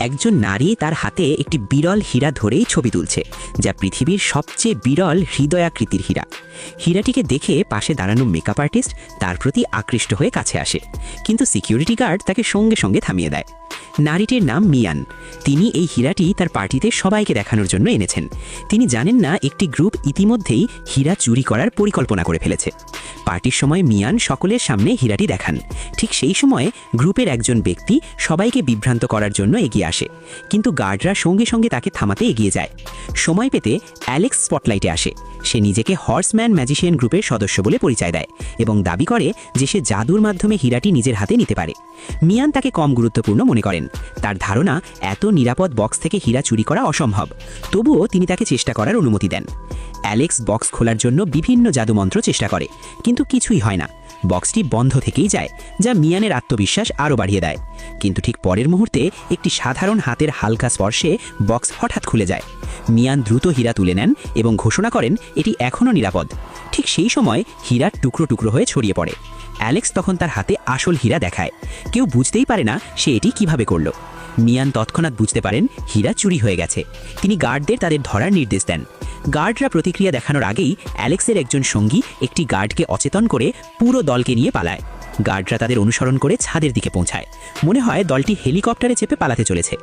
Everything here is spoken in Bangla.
একজন নারী তার হাতে একটি বিরল হীরা ধরেই ছবি তুলছে, যা পৃথিবীর সবচেয়ে বিরল হৃদয়াকৃতির হীরা। হীরাটিকে দেখে পাশে দাঁড়ানো মেকআপ আর্টিস্ট তার প্রতি আকৃষ্ট হয়ে কাছে আসে, কিন্তু সিকিউরিটি গার্ড তাকে সঙ্গে সঙ্গে থামিয়ে দেয়। নারীটির নাম মিয়ান। তিনি এই হীরাটি তার পার্টিতে সবাইকে দেখানোর জন্য এনেছেন। তিনি জানেন না একটি গ্রুপ ইতিমধ্যেই হীরা চুরি করার পরিকল্পনা করে ফেলেছে। পার্টির সময় মিয়ান সকলের সামনে হীরাটি দেখান। ঠিক সেই সময়ে গ্রুপের একজন ব্যক্তি সবাইকে বিভ্রান্ত করার জন্য এগিয়ে আসে, কিন্তু গার্ডরা সঙ্গে সঙ্গে তাকে থামাতে এগিয়ে যায়। সময় পেতে অ্যালেক্স স্পটলাইটে আসে। সে নিজেকে হর্সম্যান ম্যাজিশিয়ান গ্রুপের সদস্য বলে পরিচয় দেয় এবং দাবি করে যে সে জাদুর মাধ্যমে হীরাটি নিজের হাতে নিতে পারে। মিয়ান তাকে কম গুরুত্বপূর্ণ মনে করেন। তার ধারণা এত নিরাপদ বক্স থেকে হীরা চুরি করা অসম্ভব, তবুও তিনি তাকে চেষ্টা করার অনুমতি দেন। অ্যালেক্স বক্স খোলার জন্য বিভিন্ন জাদুমন্ত্র চেষ্টা করে, কিন্তু কিছুই হয় না। বক্সটি বন্ধ থেকেই যায়, যা মিয়ানের আত্মবিশ্বাস আরও বাড়িয়ে দেয়। কিন্তু ঠিক পরের মুহূর্তে একটি সাধারণ হাতের হালকা স্পর্শে বক্স হঠাৎ খুলে যায়। মিয়ান দ্রুত হীরা তুলে নেন এবং ঘোষণা করেন এটি এখনও নিরাপদ। ঠিক সেই সময় হীরা টুকরো টুকরো হয়ে ছড়িয়ে পড়ে। অ্যালেক্স তখন তার হাতে আসল হীরা দেখায়। কেউ বুঝতেই পারে না সে এটি কিভাবে করল। মিয়ান তৎক্ষণাৎ বুঝতে পারেন হীরা চুরি হয়ে গেছে। তিনি গার্ডদের তাদের ধরার নির্দেশ দেন। গার্ডরা প্রতিক্রিয়া দেখানোর আগেই অ্যালেক্সের একজন সঙ্গী একটি গার্ডকে অচেতন করে পুরো দলকে নিয়ে পালায়। গার্ডরা তাদের অনুসরণ করে ছাদের দিকে পৌঁছায়। মনে হয় দলটি হেলিকপ্টারে চেপে পালাতে চলেছে।